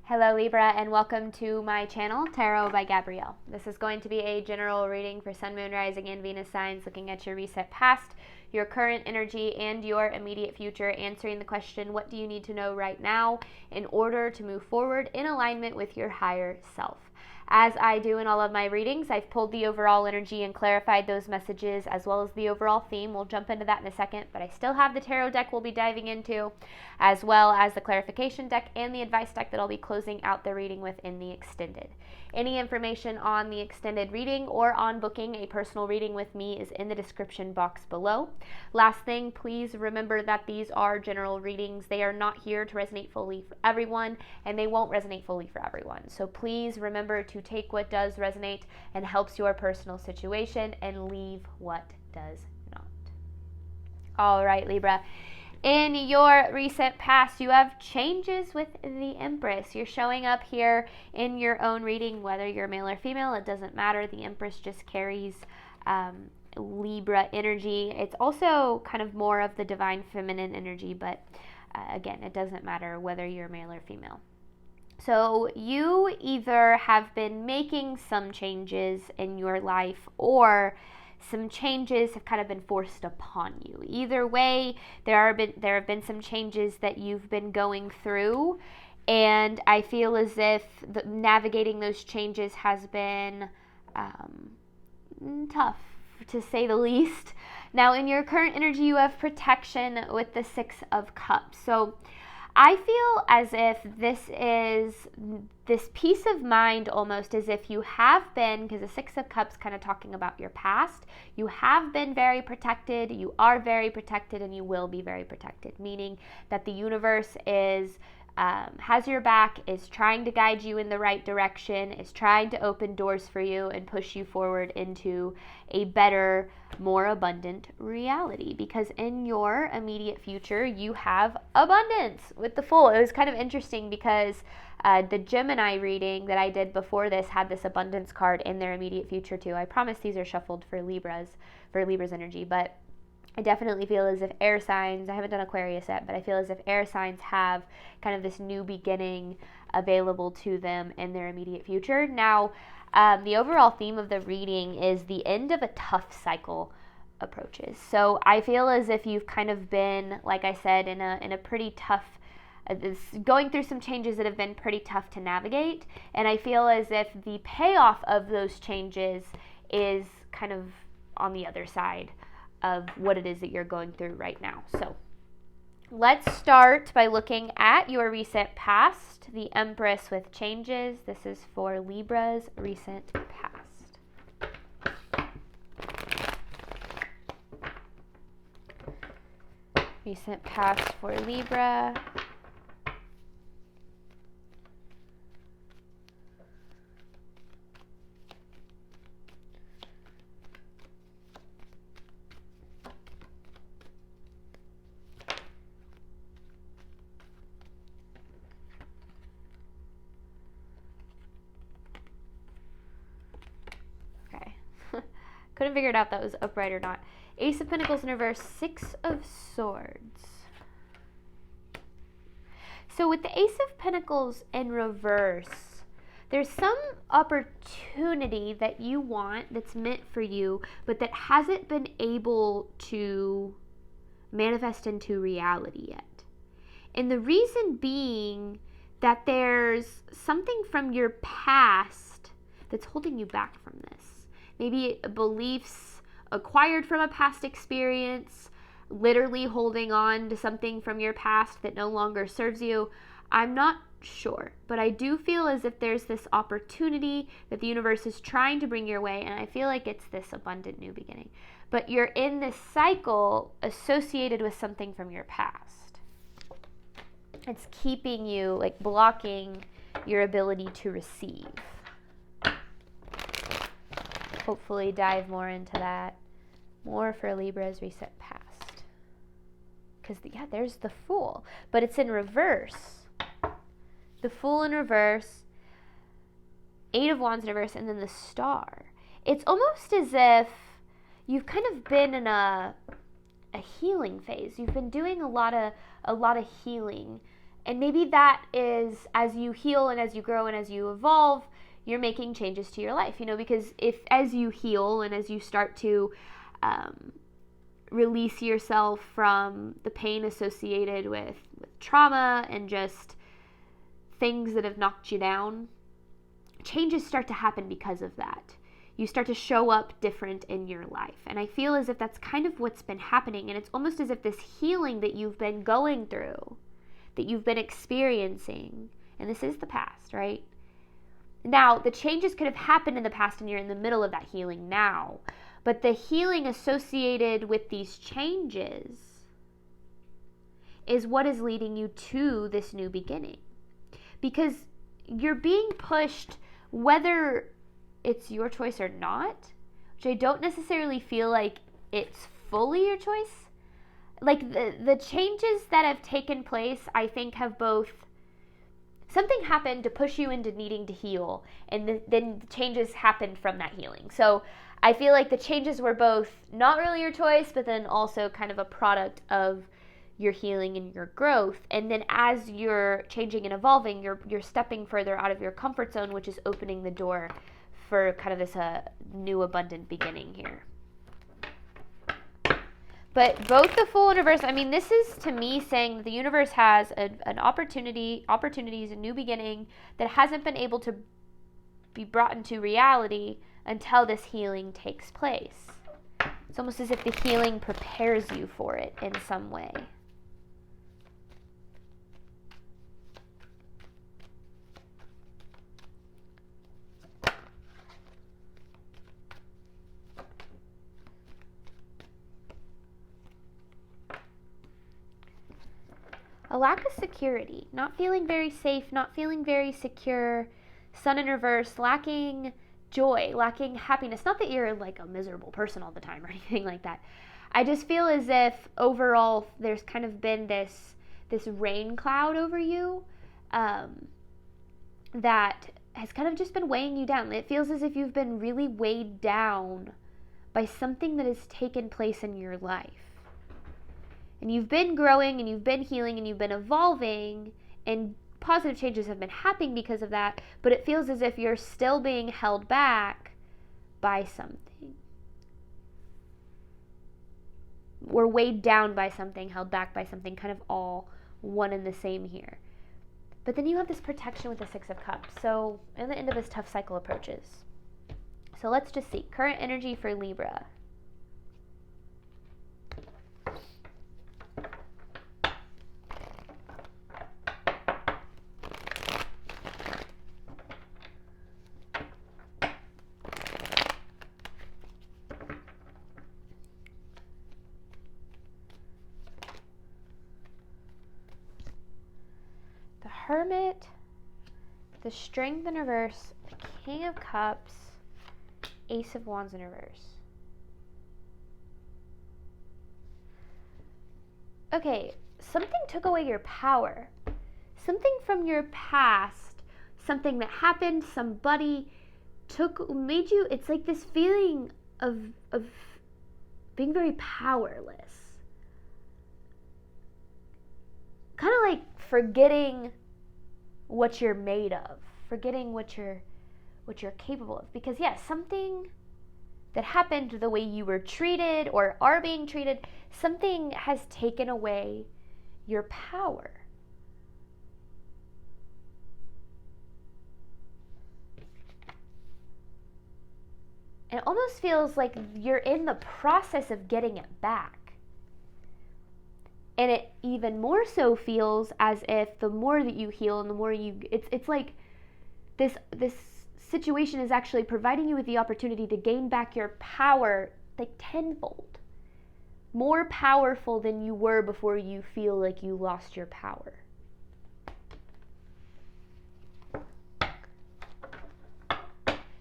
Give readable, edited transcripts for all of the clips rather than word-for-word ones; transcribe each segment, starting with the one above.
Hello Libra, and welcome to my channel, Tarot by Gabrielle. This is going to be a general reading for Sun, Moon, Rising, and Venus signs, looking at your recent past, your current energy, and your immediate future, answering the question, what do you need to know right now in order to move forward in alignment with your higher self? As I do in all of my readings, I've pulled the overall energy and clarified those messages as well as the overall theme. We'll jump into that in a second, but I still have the tarot deck we'll be diving into, as well as the clarification deck and the advice deck that I'll be closing out the reading with in the extended. Any information on the extended reading or on booking a personal reading with me is in the description box below. Last thing, please remember that these are general readings. They are not here to resonate fully for everyone, and they won't resonate fully for everyone. So please remember to take what does resonate and helps your personal situation and leave what does not. All right, Libra. In your recent past, you have changes with the Empress. You're showing up here in your own reading, whether you're male or female, it doesn't matter. The Empress just carries Libra energy. It's also kind of more of the divine feminine energy, but again, it doesn't matter whether you're male or female. So you either have been making some changes in your life, or some changes have kind of been forced upon you. Either way, there have been some changes that you've been going through, and I feel as if navigating those changes has been tough, to say the least. Now, in your current energy, you have protection with the Six of Cups. So I feel as if this is this peace of mind, almost as if you have been, because the Six of Cups kind of talking about your past, you have been very protected, you are very protected, and you will be very protected, meaning that the universe is has your back, is trying to guide you in the right direction, is trying to open doors for you and push you forward into a better, more abundant reality. Because in your immediate future, you have abundance with the Fool. It was kind of interesting because the Gemini reading that I did before this had this abundance card in their immediate future too. I promise these are shuffled for Libra's energy, but I definitely feel as if air signs, I haven't done Aquarius yet, but I feel as if air signs have kind of this new beginning available to them in their immediate future. Now, the overall theme of the reading is the end of a tough cycle approaches. So I feel as if you've kind of been, like I said, in a pretty tough, going through some changes that have been pretty tough to navigate. And I feel as if the payoff of those changes is kind of on the other side of what it is that you're going through right now. So let's start by looking at your recent past, the Empress with changes. This is for Libra's recent past. Recent past for Libra. Couldn't figure it out if that was upright or not. Ace of Pentacles in reverse, Six of Swords. So with the Ace of Pentacles in reverse, there's some opportunity that you want that's meant for you, but that hasn't been able to manifest into reality yet. And the reason being that there's something from your past that's holding you back from this. Maybe beliefs acquired from a past experience, literally holding on to something from your past that no longer serves you. I'm not sure, but I do feel as if there's this opportunity that the universe is trying to bring your way, and I feel like it's this abundant new beginning. But you're in this cycle associated with something from your past. It's keeping you, like blocking your ability to receive. Hopefully dive more into that, more for Libra's recent past. Because, yeah, there's the Fool, but it's in reverse. The Fool in reverse, Eight of Wands in reverse, and then the Star. It's almost as if you've kind of been in a healing phase. You've been doing a lot of healing And maybe that is, as you heal and as you grow and as you evolve, you're making changes to your life, because if as you heal and as you start to release yourself from the pain associated with trauma and just things that have knocked you down, changes start to happen because of that. You start to show up different in your life. And I feel as if that's kind of what's been happening. And it's almost as if this healing that you've been going through, that you've been experiencing, and this is the past, right? Now, the changes could have happened in the past and you're in the middle of that healing now. But the healing associated with these changes is what is leading you to this new beginning. Because you're being pushed, whether it's your choice or not, which I don't necessarily feel like it's fully your choice. Like the changes that have taken place, I think have both, something happened to push you into needing to heal, and then changes happened from that healing. So I feel like the changes were both not really your choice, but then also kind of a product of your healing and your growth. And then as you're changing and evolving, you're stepping further out of your comfort zone, which is opening the door for kind of this new abundant beginning here. But both the Fool and Reverse, this is to me saying that the universe has an opportunities, a new beginning that hasn't been able to be brought into reality until this healing takes place. It's almost as if the healing prepares you for it in some way. A lack of security, not feeling very safe, not feeling very secure, Sun in reverse, lacking joy, lacking happiness. Not that you're like a miserable person all the time or anything like that. I just feel as if overall there's kind of been this rain cloud over you that has kind of just been weighing you down. It feels as if you've been really weighed down by something that has taken place in your life. And you've been growing and you've been healing and you've been evolving, and positive changes have been happening because of that, but it feels as if you're still being held back by something. Or weighed down by something, held back by something, kind of all one and the same here. But then you have this protection with the Six of Cups. So, and the end of this tough cycle approaches. So let's just see. Current energy for Libra. Hermit, the Strength in reverse, the King of Cups, Ace of Wands in reverse. Okay, something took away your power. Something from your past, something that happened, somebody made you, it's like this feeling of being very powerless. Kind of like forgetting what you're made of, forgetting what you're capable of. Because something that happened, the way you were treated or are being treated, something has taken away your power. And it almost feels like you're in the process of getting it back. And it even more so feels as if the more that you heal and the more it's like this situation is actually providing you with the opportunity to gain back your power like tenfold. More powerful than you were before you feel like you lost your power.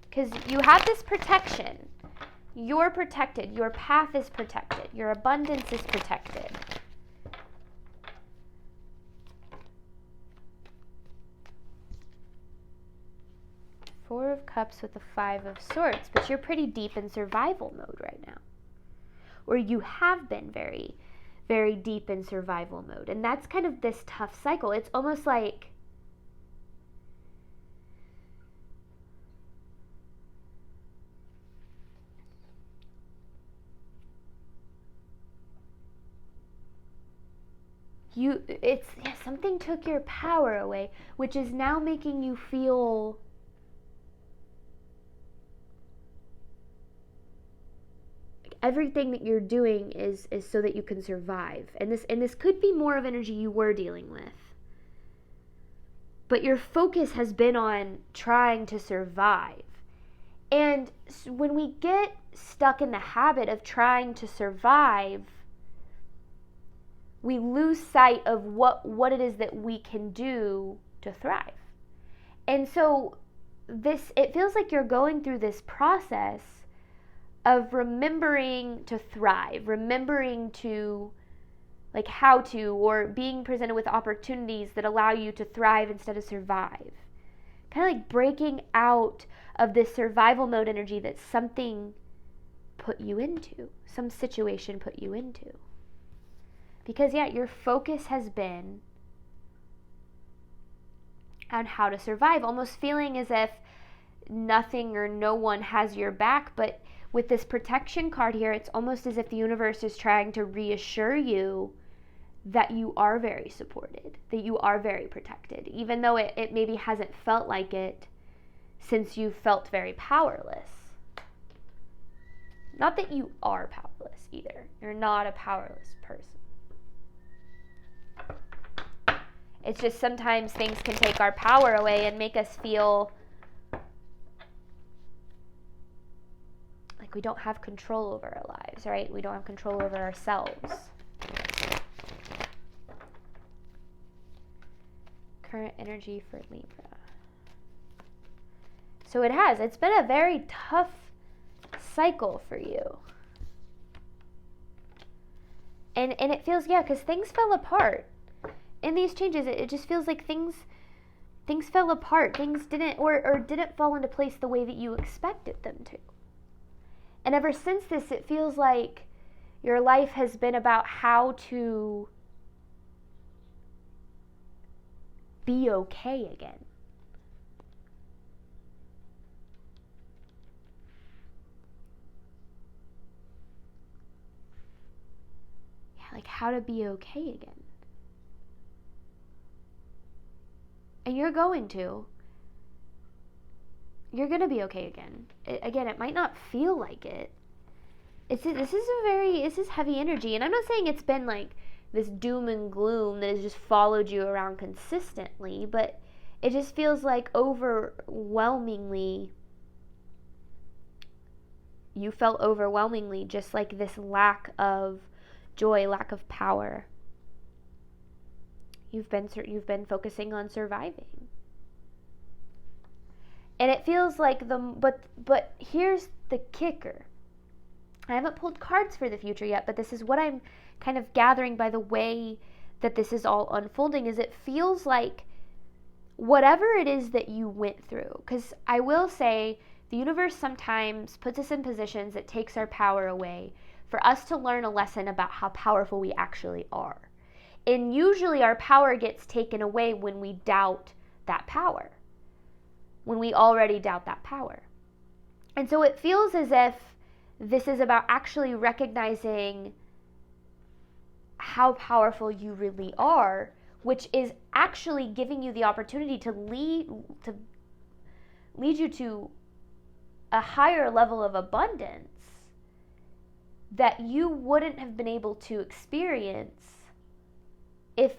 Because you have this protection. You're protected. Your path is protected. Your abundance is protected. Four of Cups with the Five of Swords, but you're pretty deep in survival mode right now. Or you have been very, very deep in survival mode. And that's kind of this tough cycle. It's almost like something took your power away, which is now making you feel like everything that you're doing is so that you can survive. And this could be more of energy you were dealing with. But your focus has been on trying to survive. And when we get stuck in the habit of trying to survive, we lose sight of what it is that we can do to thrive. And so it feels like you're going through this process of remembering to thrive, remembering to, like, how to, or being presented with opportunities that allow you to thrive instead of survive. Kind of like breaking out of this survival mode energy that something put you into, some situation put you into. Because, your focus has been on how to survive, almost feeling as if nothing or no one has your back. But with this protection card here, it's almost as if the universe is trying to reassure you that you are very supported, that you are very protected, even though it maybe hasn't felt like it since you felt very powerless. Not that you are powerless either. You're not a powerless person. It's just sometimes things can take our power away and make us feel like we don't have control over our lives, right? We don't have control over ourselves. Current energy for Libra. So it's been a very tough cycle for you. And it feels, because things fell apart. In these changes, it just feels like things fell apart. Things didn't fall into place the way that you expected them to. And ever since this, it feels like your life has been about how to be okay again. Like how to be okay again. And you're going to be okay again. It might not feel like it. This is heavy energy. And I'm not saying it's been like this doom and gloom that has just followed you around consistently, but it just feels like overwhelmingly, you felt overwhelmingly just like this lack of joy, lack of power. You've been focusing on surviving. And it feels like but here's the kicker. I haven't pulled cards for the future yet, but this is what I'm kind of gathering by the way that this is all unfolding, is it feels like whatever it is that you went through, because I will say the universe sometimes puts us in positions that takes our power away for us to learn a lesson about how powerful we actually are. And usually our power gets taken away when we doubt that power, when we already doubt that power. And so it feels as if this is about actually recognizing how powerful you really are, which is actually giving you the opportunity to lead you to a higher level of abundance that you wouldn't have been able to experience if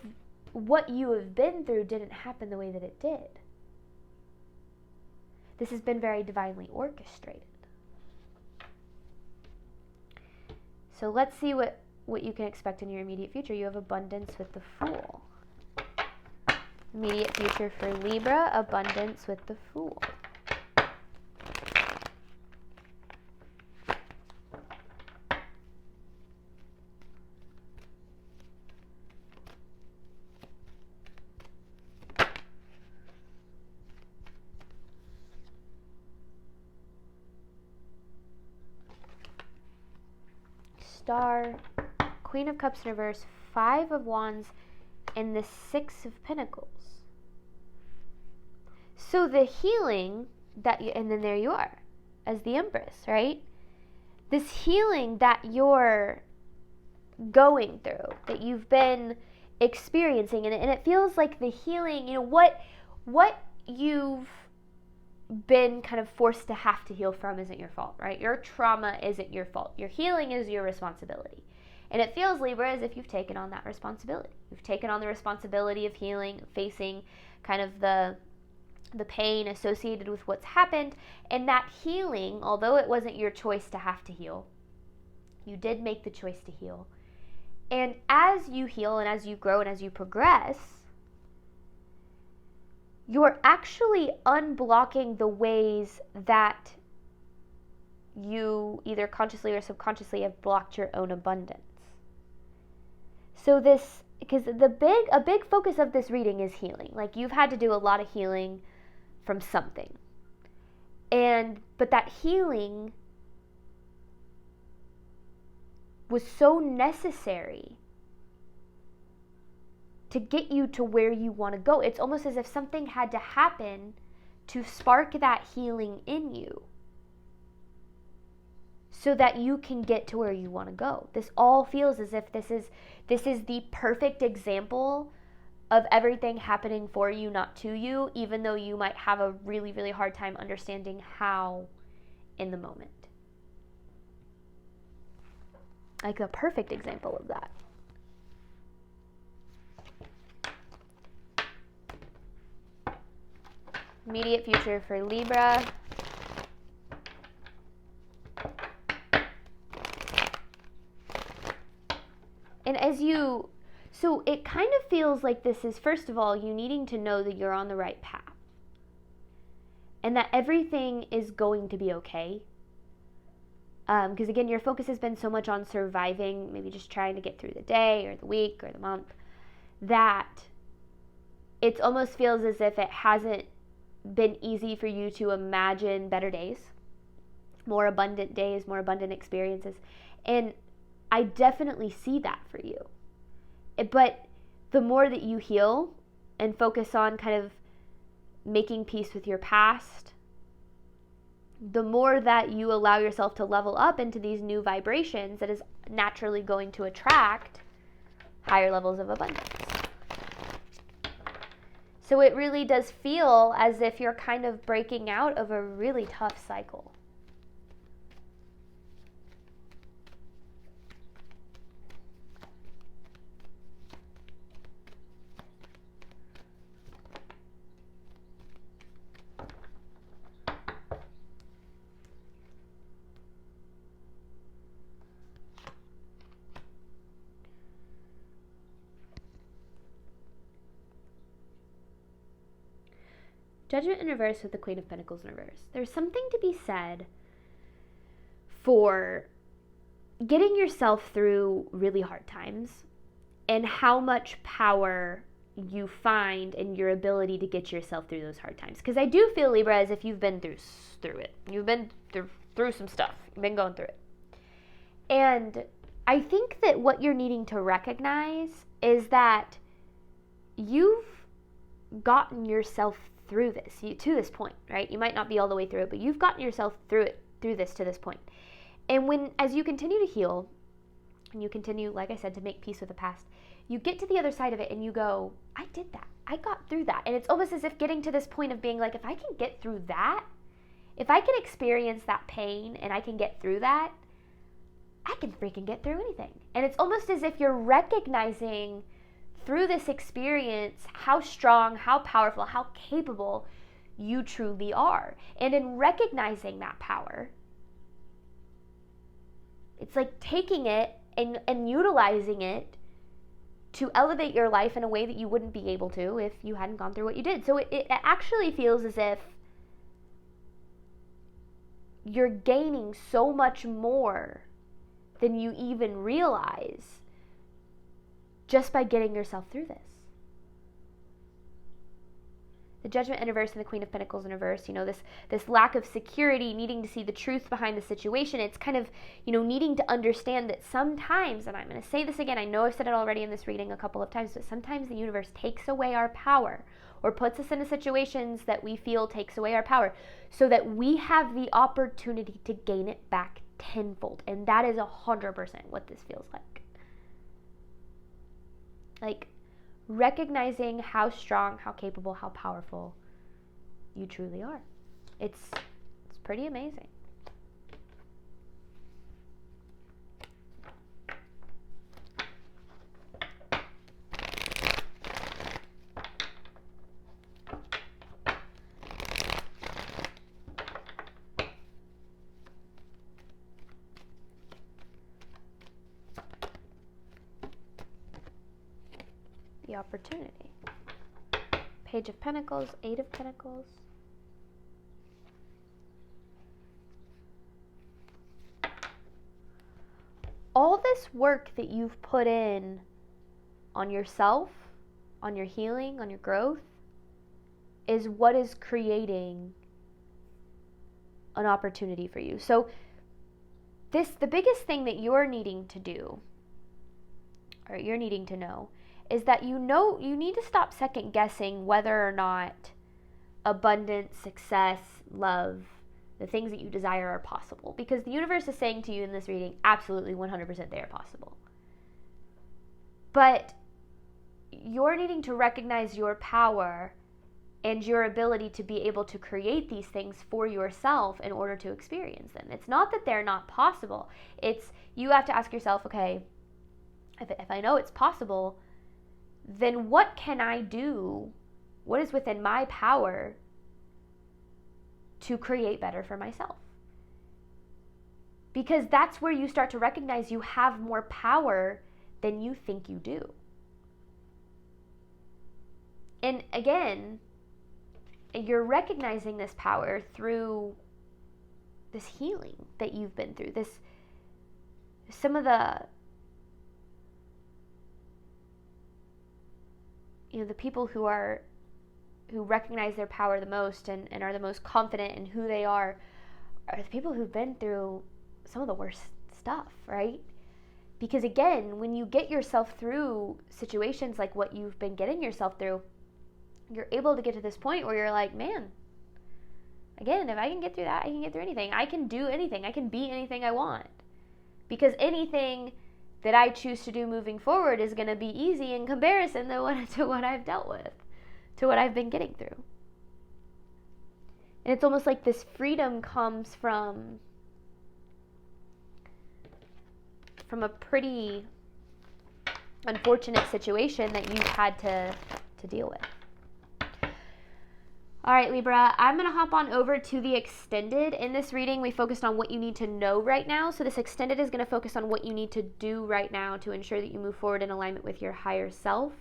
what you have been through didn't happen the way that it did. This has been very divinely orchestrated. So let's see what you can expect in your immediate future. You have abundance with the Fool. Immediate future for Libra, abundance with the Fool. Star, Queen of Cups in reverse, 5 of Wands, and the 6 of Pentacles. So the healing that you, and then there you are as the Empress, right? This healing that you're going through, that you've been experiencing, and it feels like the healing, you know, what you've been kind of forced to have to heal from isn't your fault, right? Your trauma isn't your fault. Your healing is your responsibility. And it feels, Libra, as if you've taken on that responsibility. You've taken on the responsibility of healing, facing kind of the pain associated with what's happened. And that healing, although it wasn't your choice to have to heal, you did make the choice to heal. And as you heal and as you grow and as you progress, you're actually unblocking the ways that you either consciously or subconsciously have blocked your own abundance. So this, because a big focus of this reading is healing. Like, you've had to do a lot of healing from something. But that healing was so necessary to get you to where you want to go. It's almost as if something had to happen to spark that healing in you so that you can get to where you want to go. This all feels as if this is the perfect example of everything happening for you, not to you, even though you might have a really, really hard time understanding how in the moment. Like a perfect example of that. Immediate future for Libra. And so it kind of feels like this is, first of all, you needing to know that you're on the right path. And that everything is going to be okay. Because again, your focus has been so much on surviving, maybe just trying to get through the day or the week or the month, that it almost feels as if it hasn't been easy for you to imagine better days, more abundant days, more abundant experiences. And I definitely see that for you. But the more that you heal and focus on kind of making peace with your past, the more that you allow yourself to level up into these new vibrations, that is naturally going to attract higher levels of abundance. So it really does feel as if you're kind of breaking out of a really tough cycle. Judgment in reverse with the Queen of Pentacles in reverse. There's something to be said for getting yourself through really hard times and how much power you find in your ability to get yourself through those hard times. Because I do feel, Libra, as if you've been through it. You've been through some stuff. You've been going through it. And I think that what you're needing to recognize is that you've gotten yourself through this, to this point, right? You might not be all the way through it, but you've gotten yourself through this to this point. And as you continue to heal, and you continue, like I said, to make peace with the past, you get to the other side of it and you go, I did that. I got through that. And it's almost as if getting to this point of being like, if I can get through that, if I can experience that pain and I can get through that, I can freaking get through anything. And it's almost as if you're recognizing through this experience how strong, how powerful, how capable you truly are. And in recognizing that power, it's like taking it and utilizing it to elevate your life in a way that you wouldn't be able to if you hadn't gone through what you did. So it actually feels as if you're gaining so much more than you even realize just by getting yourself through this. the Judgment in reverse and the Queen of Pentacles in reverse, this lack of security, needing to see the truth behind the situation. It's kind of, needing to understand that sometimes, and I'm going to say this again, I know I've said it already in this reading a couple of times, but sometimes the universe takes away our power or puts us into situations that we feel takes away our power so that we have the opportunity to gain it back tenfold. And that is 100% what this feels like. Like, recognizing how strong, how capable, how powerful you truly are. It's pretty amazing. The opportunity. Page of Pentacles, Eight of Pentacles. All this work that you've put in on yourself, on your healing, on your growth, is what is creating an opportunity for you. So the biggest thing that you're needing to do, or you're needing to know, is that you need to stop second guessing whether or not abundance, success, love, the things that you desire are possible. Because the universe is saying to you in this reading, absolutely 100% they are possible. But you're needing to recognize your power and your ability to be able to create these things for yourself in order to experience them. It's not that they're not possible. It's, you have to ask yourself, okay, if I know it's possible, then what can I do? What is within my power to create better for myself? Because that's where you start to recognize you have more power than you think you do. And again, you're recognizing this power through this healing that you've been through. Some of the people who recognize their power the most and are the most confident in who they are the people who've been through some of the worst stuff, right? Because again, when you get yourself through situations like what you've been getting yourself through, you're able to get to this point where you're like, man, again, if I can get through that, I can get through anything. I can do anything. I can be anything I want. Because anything that I choose to do moving forward is going to be easy in comparison to what I've dealt with, to what I've been getting through. And it's almost like this freedom comes from a pretty unfortunate situation that you've had to deal with. All right, Libra, I'm going to hop on over to the extended. In this reading, we focused on what you need to know right now. So this extended is going to focus on what you need to do right now to ensure that you move forward in alignment with your higher self.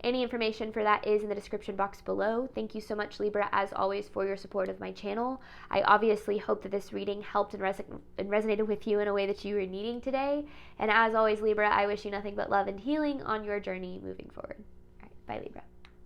Any information for that is in the description box below. Thank you so much, Libra, as always, for your support of my channel. I obviously hope that this reading helped and resonated with you in a way that you were needing today. And as always, Libra, I wish you nothing but love and healing on your journey moving forward. All right, bye, Libra.